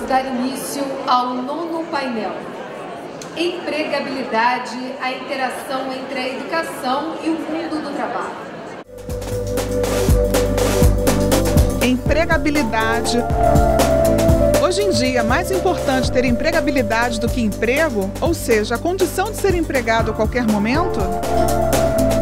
dar início ao 9º painel. Empregabilidade, a interação entre a educação e o mundo do trabalho. Empregabilidade. Hoje em dia, é mais importante ter empregabilidade do que emprego, ou seja, a condição de ser empregado a qualquer momento?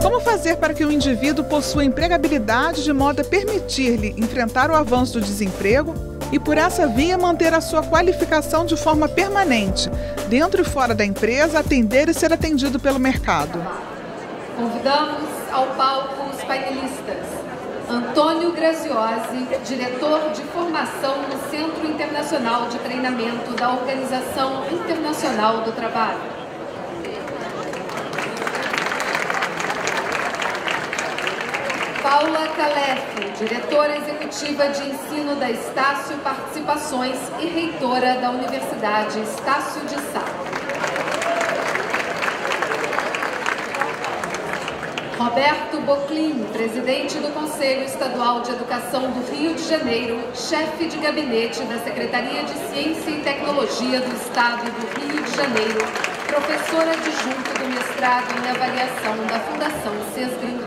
Como fazer para que o indivíduo possua empregabilidade de modo a permitir-lhe enfrentar o avanço do desemprego e, por essa via, manter a sua qualificação de forma permanente, dentro e fora da empresa, atender e ser atendido pelo mercado? Convidamos ao palco os painelistas. Antônio Graziosi, diretor de formação no Centro Internacional de Treinamento da Organização Internacional do Trabalho. Paula Calef, diretora executiva de ensino da Estácio Participações e reitora da Universidade Estácio de Sá. Roberto Boclin, presidente do Conselho Estadual de Educação do Rio de Janeiro, chefe de gabinete da Secretaria de Ciência e Tecnologia do Estado do Rio de Janeiro, professor adjunto do mestrado em avaliação da Fundação Cesgrin.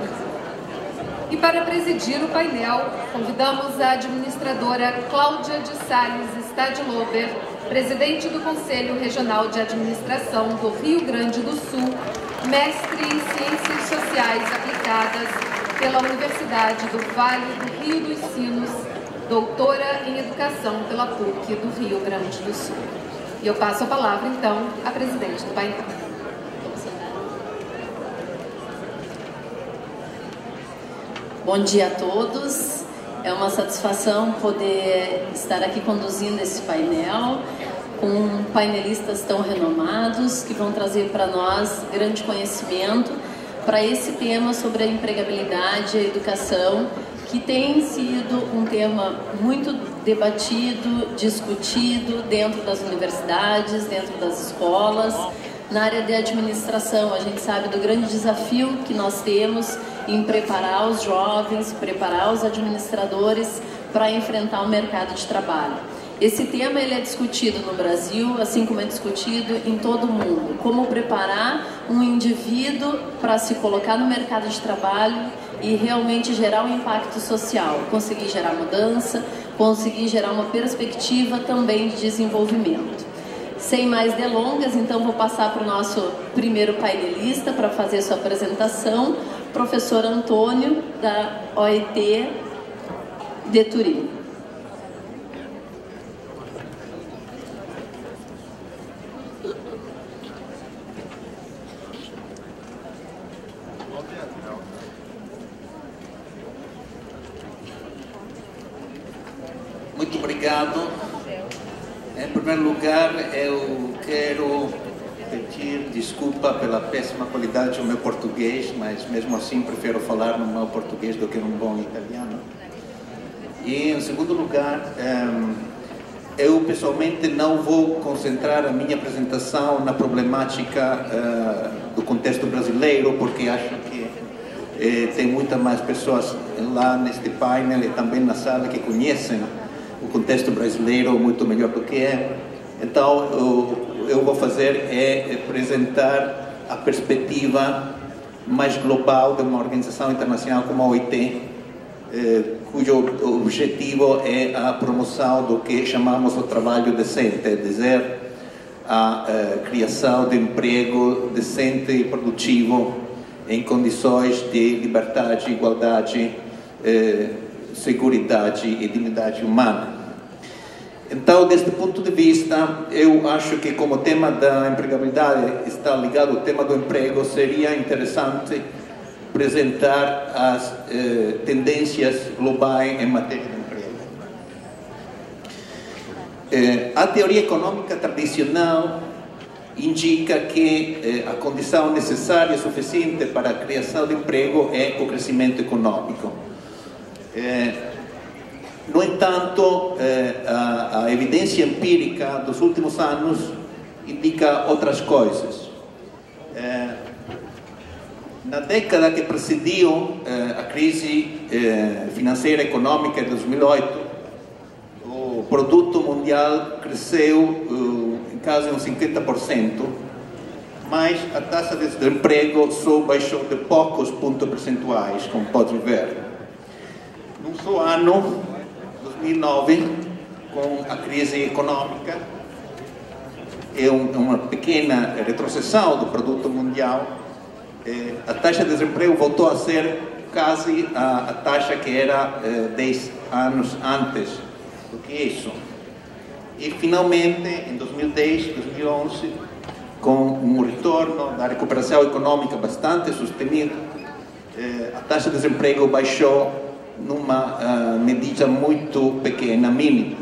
E para presidir o painel, convidamos a administradora Cláudia de Salles Stadlober, presidente do Conselho Regional de Administração do Rio Grande do Sul, mestre em Ciências Sociais Aplicadas pela Universidade do Vale do Rio dos Sinos, doutora em Educação pela PUC do Rio Grande do Sul. E eu passo a palavra, então, à presidente do painel. Bom dia a todos. É uma satisfação poder estar aqui conduzindo esse painel com painelistas tão renomados que vão trazer para nós grande conhecimento para esse tema sobre a empregabilidade e a educação, que tem sido um tema muito debatido, discutido dentro das universidades, dentro das escolas. Na área de administração, a gente sabe do grande desafio que nós temos em preparar os jovens, preparar os administradores para enfrentar o mercado de trabalho. Esse tema ele é discutido no Brasil, assim como é discutido em todo o mundo. Como preparar um indivíduo para se colocar no mercado de trabalho e realmente gerar um impacto social, conseguir gerar mudança, conseguir gerar uma perspectiva também de desenvolvimento. Sem mais delongas, então vou passar para o nosso primeiro painelista para fazer sua apresentação, professor Antônio, da OIT de Turim. Muito obrigado. Em primeiro lugar, eu quero pedir desculpa pela péssima qualidade do meu português, mas mesmo assim prefiro falar no meu português do que num bom italiano. E em segundo lugar, eu pessoalmente não vou concentrar a minha apresentação na problemática do contexto brasileiro, porque acho que tem muitas mais pessoas lá neste painel e também na sala que conhecem o contexto brasileiro muito melhor do que é. Então, eu vou fazer é apresentar a perspectiva mais global de uma organização internacional como a OIT, cujo objetivo é a promoção do que chamamos o trabalho decente, é dizer, a criação de emprego decente e produtivo em condições de liberdade, igualdade, seguridade e dignidade humana. Então, deste ponto de vista, eu acho que como o tema da empregabilidade está ligado ao tema do emprego, seria interessante apresentar as tendências globais em matéria de emprego. A teoria econômica tradicional indica que a condição necessária e suficiente para a criação de emprego é o crescimento econômico. No entanto, a evidência empírica dos últimos anos indica outras coisas. Na década que precediu a crise financeira e econômica de 2008, o produto mundial cresceu em quase uns 50%, mas a taxa de desemprego só baixou de poucos pontos percentuais, como podem ver. Num só ano, 2009, com a crise econômica, uma pequena retrocessão do produto mundial, a taxa de desemprego voltou a ser quase a taxa que era 10 anos antes do que isso. E finalmente, em 2010, 2011, com um retorno da recuperação econômica bastante sustenido, a taxa de desemprego baixou numa medida muito pequena, mínima.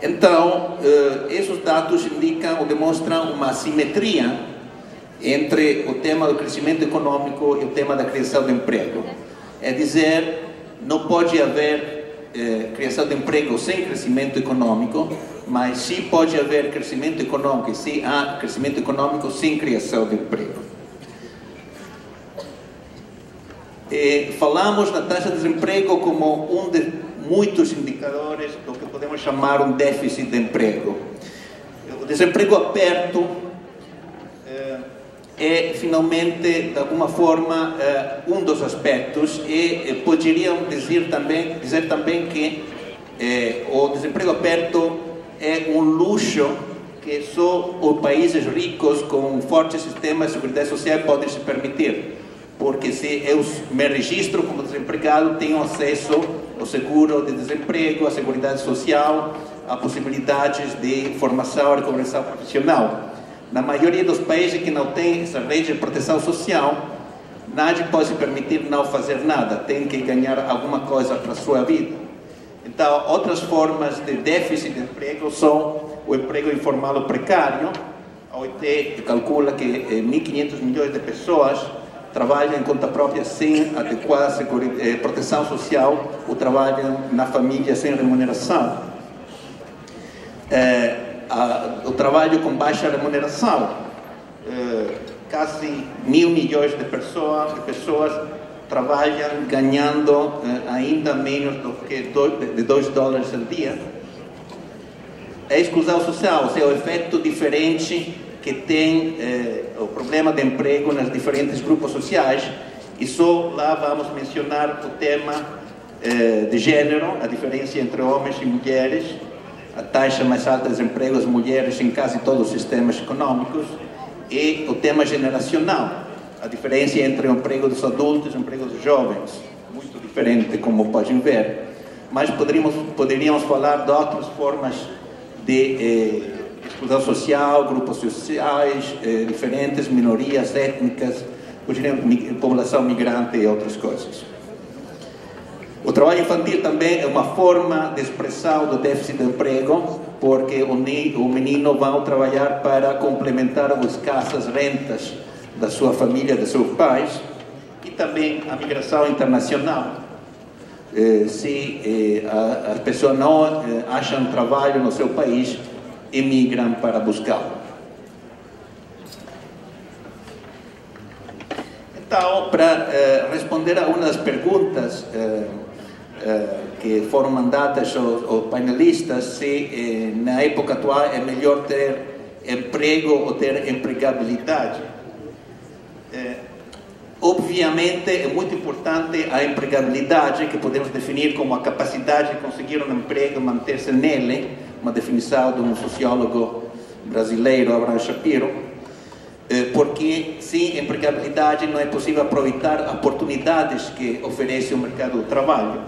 Então, esses dados indicam ou demonstram uma assimetria entre o tema do crescimento econômico e o tema da criação de emprego. É dizer, não pode haver criação de emprego sem crescimento econômico, mas sim pode haver crescimento econômico, e se há crescimento econômico sem criação de emprego. Falamos na taxa de desemprego como um de muitos indicadores do que podemos chamar um déficit de emprego. O desemprego aperto é finalmente, de alguma forma, um dos aspectos, e poderíamos dizer também que o desemprego aperto é um luxo que só os países ricos com um forte sistema de seguridade social podem se permitir, porque se eu me registro como desempregado, tenho acesso ao seguro de desemprego, à seguridade social, a possibilidades de formação e reconversão profissional. Na maioria dos países que não tem essa rede de proteção social, nadie pode se permitir não fazer nada, tem que ganhar alguma coisa para a sua vida. Então, outras formas de déficit de emprego são o emprego informal ou precário. A OIT calcula que 1.500 milhões de pessoas trabalham em conta própria sem adequada proteção social ou trabalham na família sem remuneração. O trabalho com baixa remuneração, quase 1.000 milhões de pessoas trabalham ganhando ainda menos do que de $2 ao dia. A exclusão social, ou seja, o efeito diferente que tem o problema de emprego nos diferentes grupos sociais, e só lá vamos mencionar o tema de gênero, a diferença entre homens e mulheres, a taxa mais alta de desemprego das mulheres em quase todos os sistemas econômicos, e o tema generacional, a diferença entre o emprego dos adultos e o emprego dos jovens, muito diferente, como podem ver. Mas poderíamos falar de outras formas de exclusão social, grupos sociais diferentes, minorias étnicas, população migrante e outras coisas. O trabalho infantil também é uma forma de expressão do déficit de emprego, porque o menino vai trabalhar para complementar as escassas rentas da sua família, dos seus pais, e também a migração internacional. Se as pessoas não acham trabalho no seu país, emigram para buscá-lo. Então, para responder a uma das perguntas que foram mandadas aos painelistas, se na época atual é melhor ter emprego ou ter empregabilidade. Obviamente é muito importante a empregabilidade, que podemos definir como a capacidade de conseguir um emprego e manter-se nele, uma definição de um sociólogo brasileiro, Abraham Shapiro, porque sem empregabilidade não é possível aproveitar oportunidades que oferece o mercado de trabalho.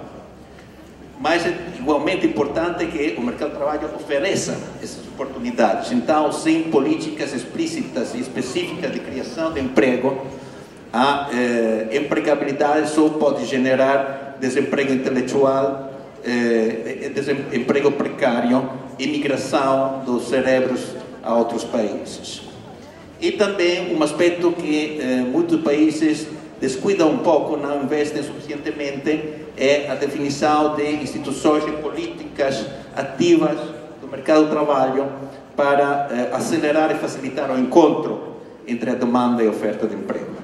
Mas é igualmente importante que o mercado de trabalho ofereça essas oportunidades. Então, sem políticas explícitas e específicas de criação de emprego, a empregabilidade só pode gerar desemprego intelectual, desemprego precário e migração dos cérebros a outros países. E também um aspecto que muitos países descuidam um pouco, não investem suficientemente, é a definição de instituições e políticas ativas do mercado de trabalho para acelerar e facilitar o encontro entre a demanda e a oferta de emprego.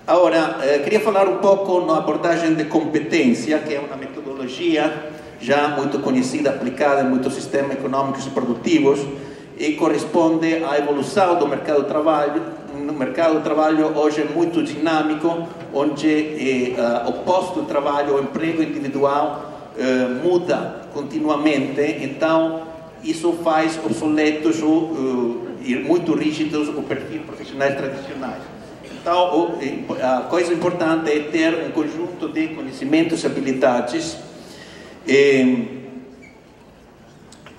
Agora, queria falar um pouco na abordagem de competência, que é uma metodologia já muito conhecida, aplicada em muitos sistemas econômicos e produtivos, e corresponde à evolução do mercado de trabalho. No mercado de trabalho hoje é muito dinâmico, onde o posto de trabalho, o emprego individual muda continuamente, então isso faz obsoletos e muito rígidos o perfil profissionais tradicionais. Então, a coisa importante é ter um conjunto de conhecimentos e habilidades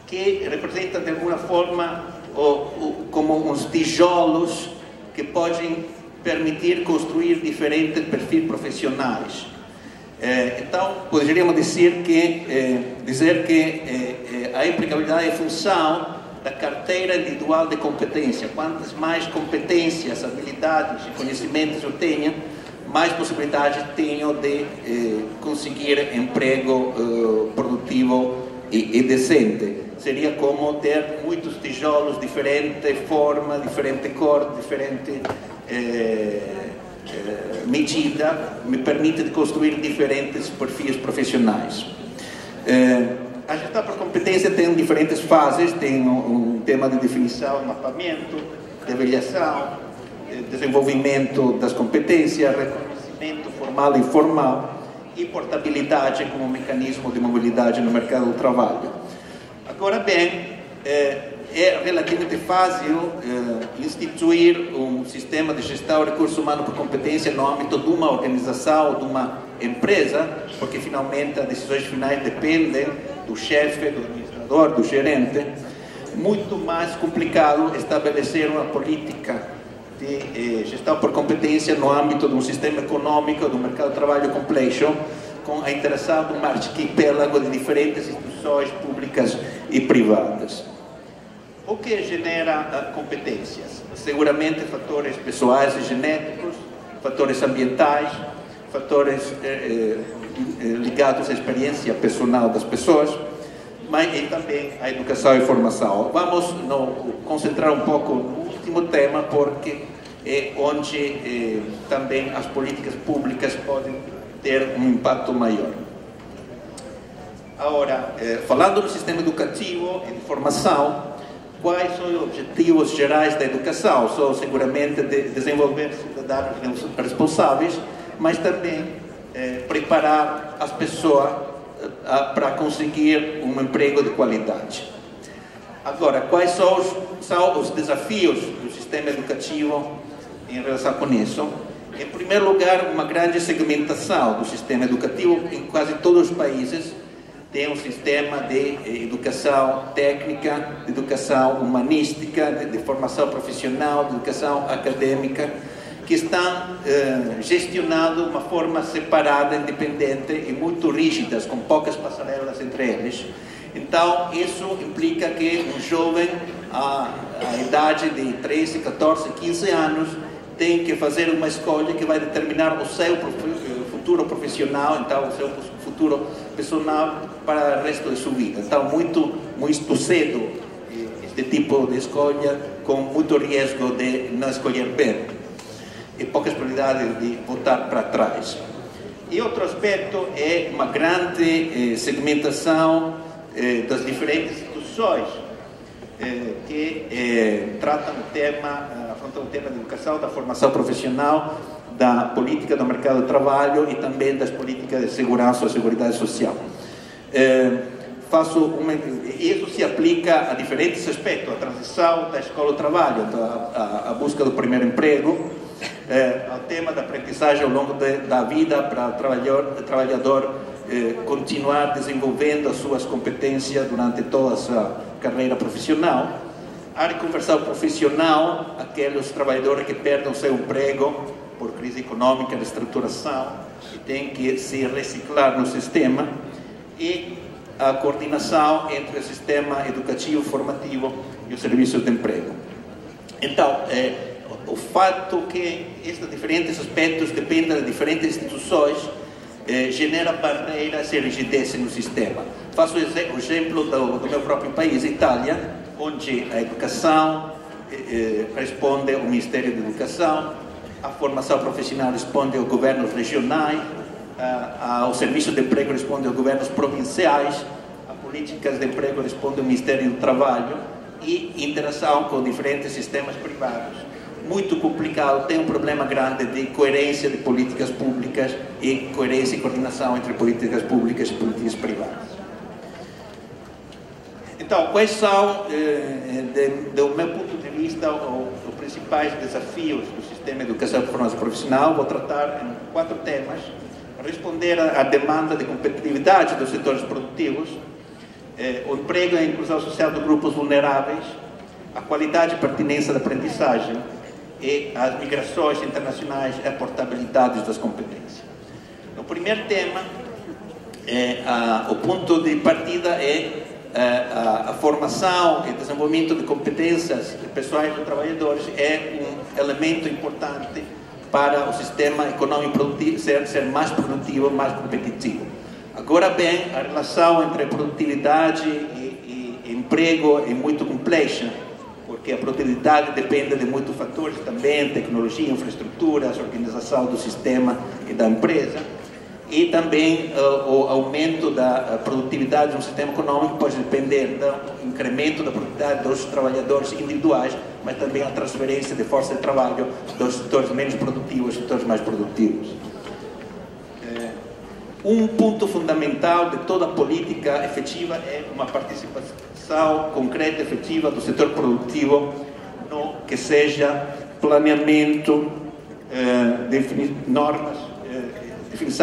que representam de alguma forma como uns tijolos que podem permitir construir diferentes perfis profissionais. Então, poderíamos dizer que a empregabilidade é função da carteira individual de competência. Quantas mais competências, habilidades e conhecimentos eu tenho, mais possibilidades tenho de conseguir emprego produtivo e decente. Seria como ter muitos tijolos, diferente forma, diferente cor, diferente medida, me permite construir diferentes perfis profissionais. A gestão por competência tem diferentes fases, tem um tema de definição, mapeamento, de avaliação, desenvolvimento das competências, reconhecimento formal e informal e portabilidade como mecanismo de mobilidade no mercado do trabalho. Agora bem, é relativamente fácil instituir um sistema de gestão de recursos humanos por competência no âmbito de uma organização ou de uma empresa, porque finalmente as decisões finais dependem do chefe, do administrador, do gerente. Muito mais complicado estabelecer uma política de gestão por competência no âmbito de um sistema econômico, do mercado de trabalho complexo, com a interação de um arquipélago de diferentes instituições públicas e privadas. O que genera competências? Seguramente fatores pessoais e genéticos, fatores ambientais, fatores ligados à experiência pessoal das pessoas, mas e também a educação e formação. Vamos concentrar um pouco no último tema, porque é onde também as políticas públicas podem ter um impacto maior. Agora, falando do sistema educativo e de formação, quais são os objetivos gerais da educação? São seguramente de desenvolver cidadãos responsáveis, mas também preparar as pessoas para conseguir um emprego de qualidade. Agora, quais são os desafios do sistema educativo em relação com isso? Em primeiro lugar, uma grande segmentação do sistema educativo. Em quase todos os países tem um sistema de educação técnica, de educação humanística, de formação profissional, de educação acadêmica, que estão gestionando de uma forma separada, independente e muito rígidas, com poucas passarelas entre eles. Então, isso implica que um jovem, à idade de 13, 14, 15 anos, tem que fazer uma escolha que vai determinar o seu futuro profissional, então o seu futuro pessoal para o resto de sua vida. Então, muito cedo, este tipo de escolha, com muito risco de não escolher bem e poucas probabilidades de voltar para trás. E outro aspecto é uma grande segmentação das diferentes instituições que tratam o tema, afrontam o tema da educação, da formação profissional, da política do mercado de trabalho e também das políticas de segurança ou seguridade social. Isso se aplica a diferentes aspectos: a transição da escola ao trabalho, a busca do primeiro emprego, ao tema da aprendizagem ao longo da vida para o trabalhador continuar desenvolvendo as suas competências durante toda a sua carreira profissional, a reconversão profissional, aqueles trabalhadores que perdem o seu emprego por crise econômica, reestruturação, e têm que se reciclar no sistema, e a coordenação entre o sistema educativo, formativo e os serviços de emprego. Então, o fato que estes diferentes aspectos dependem de diferentes instituições genera barreiras e rigidez no sistema. Faço o exemplo do meu próprio país, Itália, onde a educação responde ao Ministério da Educação, a formação profissional responde aos governos regionais, ao serviço de emprego responde aos governos provinciais, a políticas de emprego responde ao Ministério do Trabalho e interação com diferentes sistemas privados. Muito complicado, tem um problema grande de coerência de políticas públicas e coerência e coordenação entre políticas públicas e políticas privadas. Então, quais são, do meu ponto de vista, os principais desafios do sistema de educação e formação profissional? Vou tratar em 4 temas: responder à demanda de competitividade dos setores produtivos, o emprego e a inclusão social de grupos vulneráveis, a qualidade e pertinência da aprendizagem e as migrações internacionais e a portabilidade das competências. O primeiro tema, o ponto de partida é a formação e desenvolvimento de competências pessoais dos trabalhadores é um elemento importante para o sistema econômico produtivo ser mais produtivo, mais competitivo. Agora bem, a relação entre produtividade e emprego é muito complexa, porque a produtividade depende de muitos fatores também, tecnologia, infraestruturas, organização do sistema e da empresa, e também o aumento da produtividade de um sistema econômico pode depender do incremento da produtividade dos trabalhadores individuais, mas também a transferência de força de trabalho dos setores menos produtivos aos setores mais produtivos. Um ponto fundamental de toda política efetiva é uma participação concreta e efetiva do setor produtivo no que seja planeamento, definição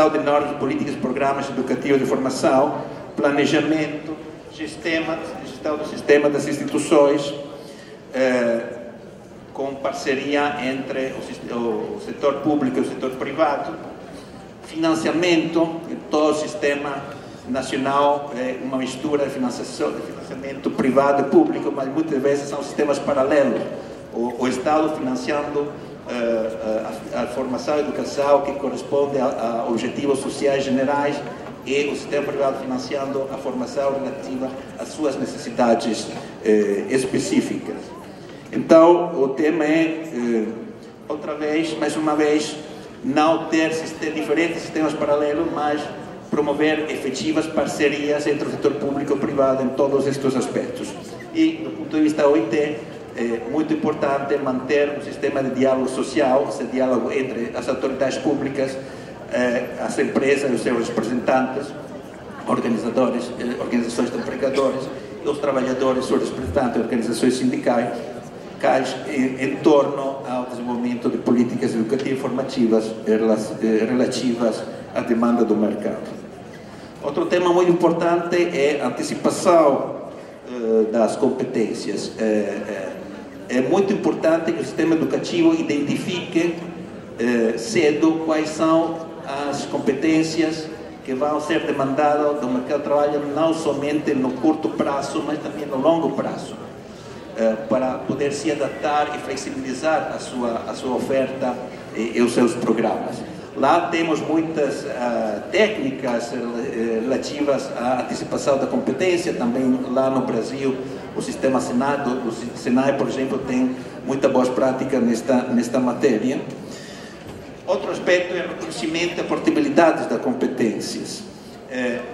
de normas, políticas, programas educativos de formação, planejamento, gestão do sistema das instituições, com parceria entre o setor público e o setor privado, financiamento, todo o sistema nacional é uma mistura de financiamento privado e público, mas muitas vezes são sistemas paralelos. O Estado financiando a formação e a educação que corresponde a objetivos sociais generais e o sistema privado financiando a formação relativa às suas necessidades específicas. Então, o tema é, mais uma vez, não ter diferentes sistemas paralelos, mas promover efetivas parcerias entre o setor público e privado em todos estes aspectos. E, do ponto de vista da OIT, é muito importante manter um sistema de diálogo social, esse diálogo entre as autoridades públicas, as empresas e os seus representantes, organizações de empregadores, e os trabalhadores, seus representantes, organizações sindicais, em torno ao desenvolvimento de políticas educativas e formativas relativas à demanda do mercado. Outro tema muito importante é a antecipação das competências. É muito importante que o sistema educativo identifique cedo quais são as competências que vão ser demandadas do mercado de trabalho, não somente no curto prazo, mas também no longo prazo, para poder se adaptar e flexibilizar a sua oferta e os seus programas. Lá temos muitas técnicas relativas à antecipação da competência. Também lá no Brasil o sistema Senai, por exemplo, tem muita boa prática nesta matéria. Outro aspecto é o reconhecimento e portabilidade das competências.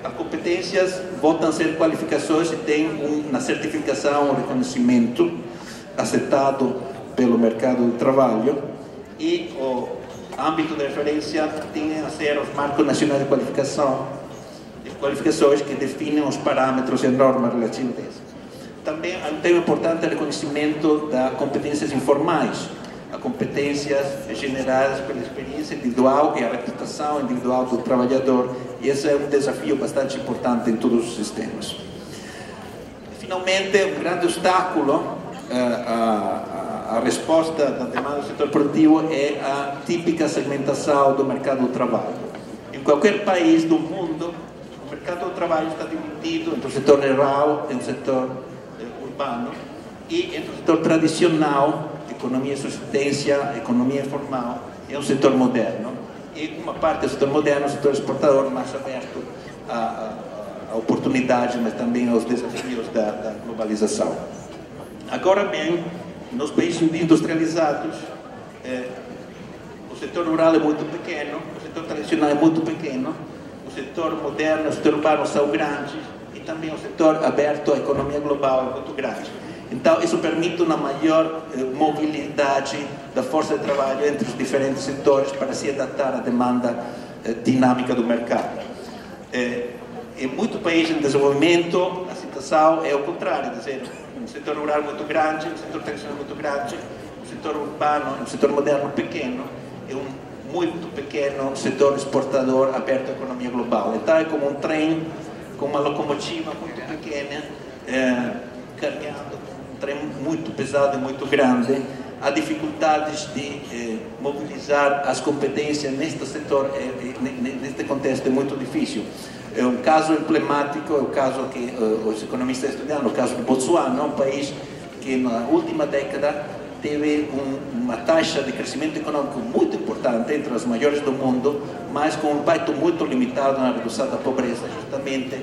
As competências voltam a ser qualificações e têm uma certificação, um reconhecimento aceitado pelo mercado de trabalho, e o âmbito de referência tem a ser os marcos nacionais de qualificações que definem os parâmetros e normas relativas a isso. Também há um tema importante o reconhecimento das competências informais, as competências geradas pela experiência individual e a reputação individual do trabalhador, e esse é um desafio bastante importante em todos os sistemas. Finalmente, um grande obstáculo a resposta da demanda do setor produtivo é a típica segmentação do mercado do trabalho. Em qualquer país do mundo, o mercado do trabalho está dividido entre o setor rural e o setor urbano, e entre o setor tradicional, economia de subsistência, economia informal, e o setor moderno. E uma parte do setor moderno, o setor exportador, mais aberto a oportunidades, mas também aos desafios da globalização. Agora bem, nos países industrializados, setor rural é muito pequeno, o setor tradicional é muito pequeno, o setor moderno, o setor urbano são grandes e também o setor aberto à economia global é muito grande. Então, isso permite uma maior mobilidade da força de trabalho entre os diferentes setores para se adaptar à demanda dinâmica do mercado. Em muitos países em desenvolvimento, a situação é o contrário, quer dizer, um setor rural muito grande, um setor tradicional muito grande, um setor urbano, um setor moderno pequeno, e um muito pequeno setor exportador aberto à economia global. Então, é como um trem com uma locomotiva muito pequena, carregado com um trem muito pesado e muito grande. Há dificuldades de mobilizar as competências neste setor, neste contexto é muito difícil. Um caso emblemático é o caso que os economistas estudam, o caso de Botsuana, um país que na última década teve uma taxa de crescimento econômico muito importante, entre as maiores do mundo, mas com um impacto muito limitado na redução da pobreza, justamente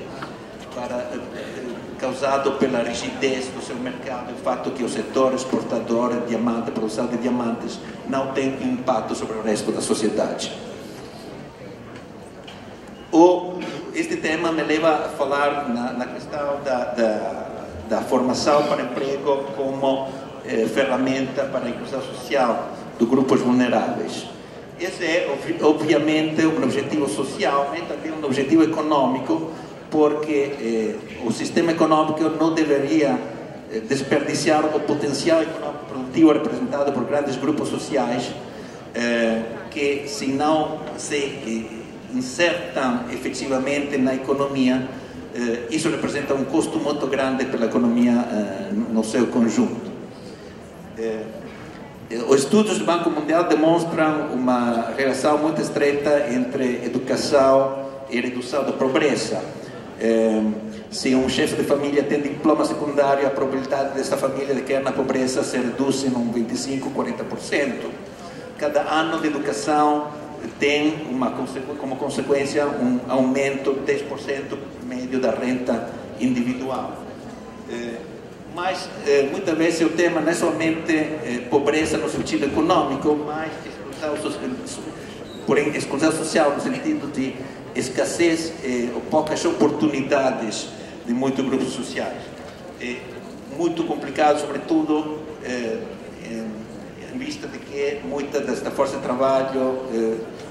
causado pela rigidez do seu mercado, o fato que o setor exportador de diamante, produção de diamantes, não tem impacto sobre o resto da sociedade. Este tema me leva a falar na questão da formação para emprego como ferramenta para a inclusão social de grupos vulneráveis. Esse é, obviamente, um objetivo social, mas também um objetivo econômico, porque o sistema econômico não deveria desperdiciar o potencial econômico produtivo representado por grandes grupos sociais que, se não se insertam efetivamente na economia, isso representa um custo muito grande pela economia no seu conjunto. Os estudos do Banco Mundial demonstram uma relação muito estreita entre educação e redução da pobreza. Se um chefe de família tem diploma secundário, a probabilidade dessa família de cair na pobreza se reduz em 25-40%. Cada ano de educação tem como consequência um aumento de 10% médio da renda individual. Mas muitas vezes o tema não é somente pobreza no sentido econômico, mas exclusão social no sentido de escassez ou poucas oportunidades de muitos grupos sociais. É muito complicado, sobretudo em vista de que muita desta força de trabalho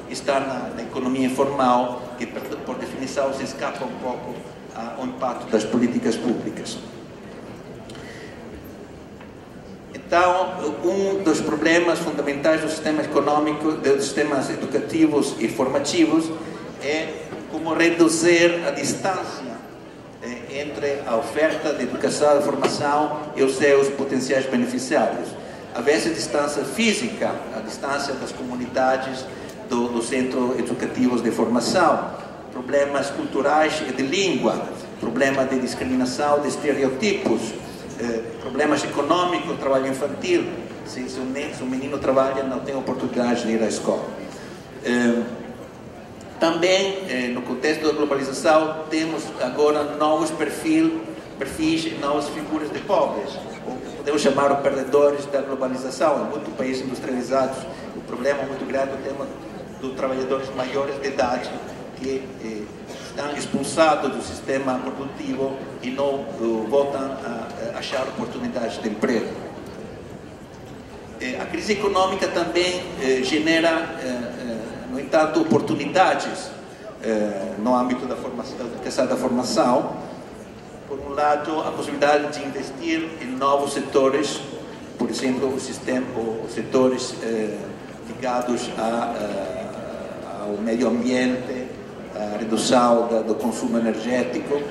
está na economia informal, que por definição se escapa um pouco ao impacto das políticas públicas. Então, um dos problemas fundamentais do sistema econômico, dos sistemas educativos e formativos, é como reduzir a distância entre a oferta de educação e formação e os seus potenciais beneficiários. Havia distância física, a distância das comunidades dos centros educativos de formação, problemas culturais e de língua, problemas de discriminação, de estereotipos, problemas econômicos, trabalho infantil, se o menino trabalha não tem oportunidade de ir à escola. Também, no contexto da globalização, temos agora novos perfis e novas figuras de pobres, ou que podemos chamar de perdedores da globalização. Em muitos países industrializados, o problema muito grande é o tema dos trabalhadores maiores de idade que estão expulsados do sistema produtivo e não voltam a achar oportunidades de emprego. A crise econômica também genera, no entanto, oportunidades no âmbito da educação da formação. Por um lado, a possibilidade de investir em novos setores, por exemplo, os setores ligados ao meio ambiente, a redução do consumo energético,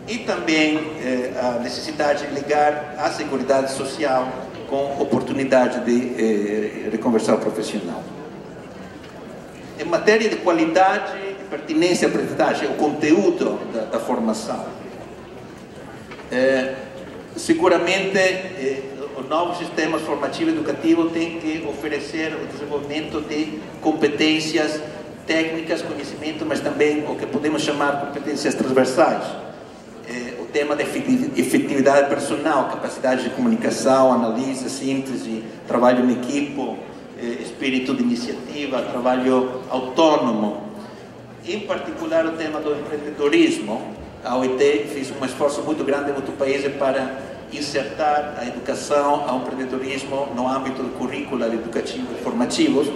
e também a necessidade de ligar a seguridade social com oportunidade de reconversão profissional. Em matéria de qualidade e pertinência à aprendizagem, o conteúdo da formação, seguramente os novos sistemas formativos educativos têm que oferecer o desenvolvimento de competências técnicas, conhecimento, mas também o que podemos chamar de competências transversais. O tema da efetividade personal, capacidade de comunicação, análise, síntese, trabalho em equipe, espírito de iniciativa, trabalho autônomo. Em particular, o tema do empreendedorismo. A OIT fez um esforço muito grande em outros países para insertar a educação ao empreendedorismo no âmbito do currículo educativo e formativos,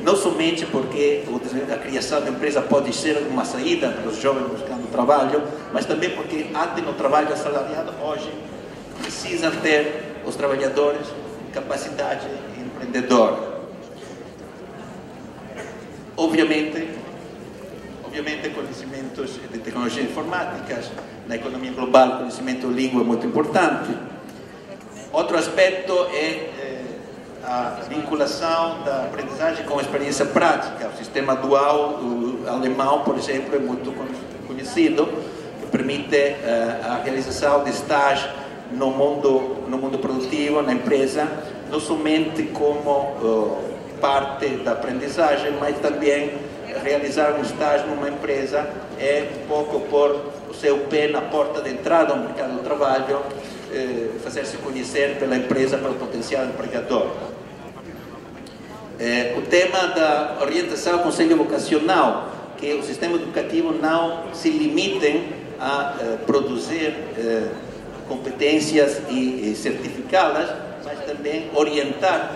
não somente porque a criação da empresa pode ser uma saída para os jovens buscando trabalho, mas também porque antes no trabalho assalariado hoje precisam ter os trabalhadores capacidade empreendedora. Obviamente conhecimentos de tecnologias informáticas, na economia global conhecimento de língua é muito importante. Outro aspecto é a vinculação da aprendizagem com a experiência prática. O sistema dual alemão, por exemplo, é muito conhecido, que permite a realização de estágio no mundo produtivo, na empresa, não somente como parte da aprendizagem, mas também realizar um estágio numa empresa é um pouco pôr o seu pé na porta de entrada ao mercado do trabalho, fazer-se conhecer pela empresa, pelo potencial empregador. O tema da orientação ao conselho vocacional, que o sistema educativo não se limite a produzir competências e certificá-las, mas também orientar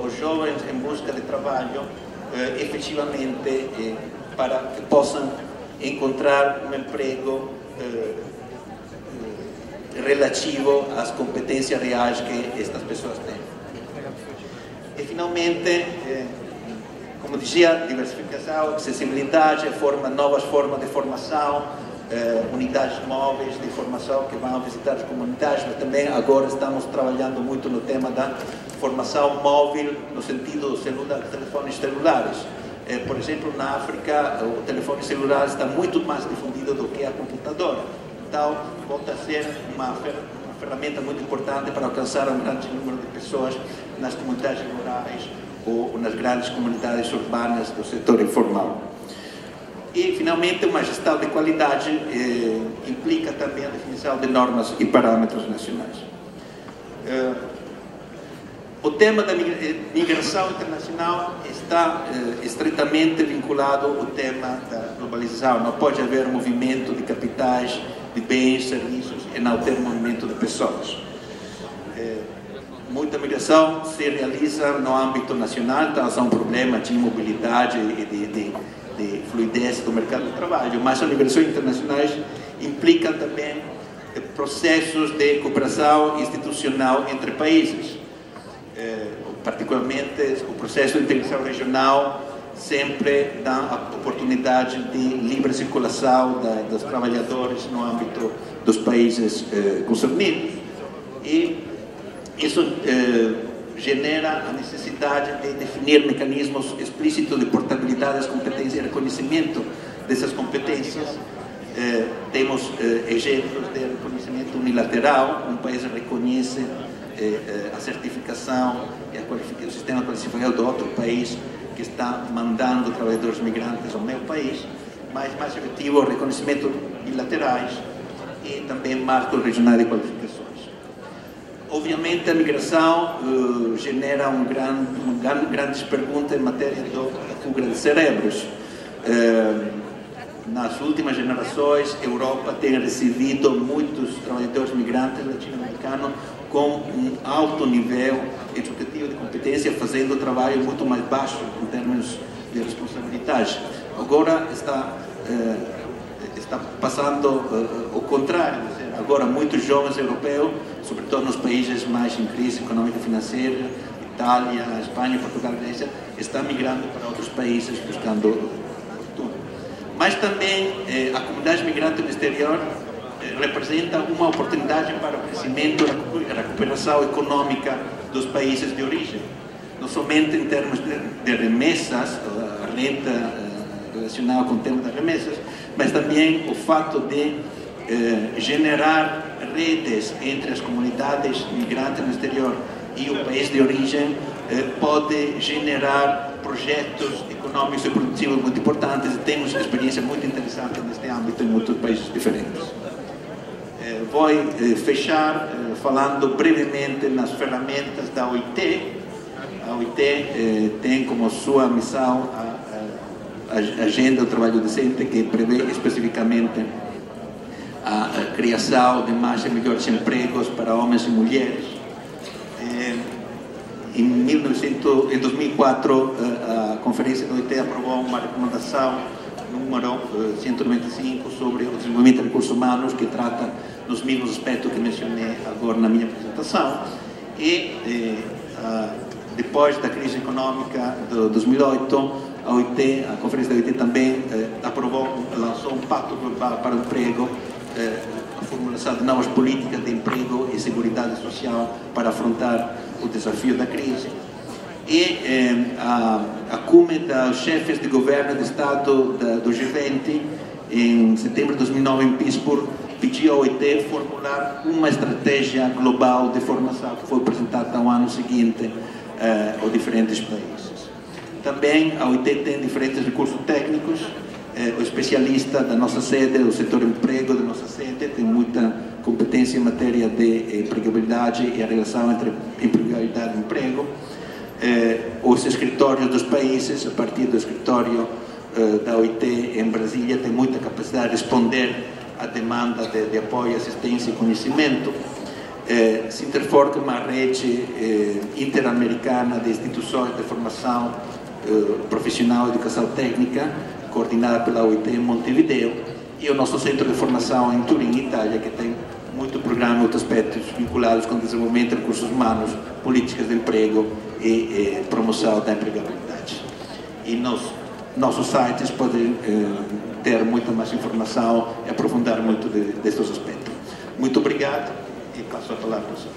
os jovens em busca de trabalho efetivamente para que possam encontrar um emprego relativo às competências reais que estas pessoas têm. E finalmente, como dizia, diversificação, acessibilidade, novas formas de formação, unidades móveis de formação que vão visitar as comunidades, mas também agora estamos trabalhando muito no tema da formação móvel, no sentido de telefones celulares. Por exemplo, na África, o telefone celular está muito mais difundido do que a computadora. Então, volta a ser uma ferramenta muito importante para alcançar um grande número de pessoas nas comunidades rurais ou nas grandes comunidades urbanas do setor informal. E, finalmente, uma gestão de qualidade implica também a definição de normas e parâmetros nacionais. O tema da migração internacional está estritamente vinculado ao tema da globalização. Não pode haver movimento de capitais, de bens, serviços, e não ter movimento de pessoas. Muita migração se realiza no âmbito nacional, então são problemas de mobilidade e de fluidez do mercado de trabalho, mas as migrações internacionais implicam também processos de cooperação institucional entre países. Particularmente o processo de integração regional sempre dá a oportunidade de livre circulação dos trabalhadores no âmbito dos países concernidos, e isso genera a necessidade de definir mecanismos explícitos de portabilidade das competências e reconhecimento dessas competências. Temos exemplos de reconhecimento unilateral, um país reconhece a certificação e o sistema qualificatório do outro país que está mandando trabalhadores migrantes ao meu país, mas mais efetivo o reconhecimento bilaterais e também marcos regionais de qualificações. Obviamente a migração genera grandes perguntas em matéria da fuga de cérebros. Nas últimas gerações, a Europa tem recebido muitos trabalhadores migrantes latino-americanos com um alto nível educativo de competência, fazendo trabalho muito mais baixo em termos de responsabilidade. Agora está passando o contrário. Agora muitos jovens europeus, sobretudo nos países mais em crise econômica e financeira, Itália, Espanha, Portugal, Grécia, estão migrando para outros países buscando fortuna. Mas também a comunidade migrante no exterior representa uma oportunidade para o crescimento e a recuperação econômica dos países de origem, não somente em termos de remessas, a renda relacionada com o tema das remessas, mas também o fato de generar redes entre as comunidades migrantes no exterior e o país de origem pode generar projetos econômicos e produtivos muito importantes, e temos experiência muito interessante neste âmbito em muitos países diferentes. Vou fechar falando brevemente nas ferramentas da OIT. A OIT tem como sua missão a agenda do trabalho decente, que prevê especificamente a criação de mais e melhores empregos para homens e mulheres. Em 2004, a Conferência da OIT aprovou uma recomendação número 195 sobre o desenvolvimento de recursos humanos, que trata dos mesmos aspectos que mencionei agora na minha apresentação. E depois da crise econômica de 2008, a OIT, a Conferência da OIT também lançou um pacto global para o emprego, a formulação de novas políticas de emprego e seguridade social para afrontar o desafio da crise. E a cume dos chefes de governo de Estado do G20, em setembro de 2009, em Pittsburgh, pediu à OIT formular uma estratégia global de formação, que foi apresentada no ano seguinte aos diferentes países. Também a OIT tem diferentes recursos técnicos. O especialista da nossa sede, o setor emprego da nossa sede, tem muita competência em matéria de empregabilidade e a relação entre empregabilidade e emprego. Os escritórios dos países, a partir do escritório da OIT em Brasília, tem muita capacidade de responder à demanda de apoio, assistência e conhecimento. Sinterfork é uma rede interamericana de instituições de formação profissional e educação técnica, coordenada pela OIT em Montevideo, e o nosso centro de formação em Turim, Itália, que tem muito programa e outros aspectos vinculados com o desenvolvimento de recursos humanos, políticas de emprego e promoção da empregabilidade. E nos nossos sites podem ter muita mais informação e aprofundar muito destes aspectos. Muito obrigado e passo a palavra ao senhor.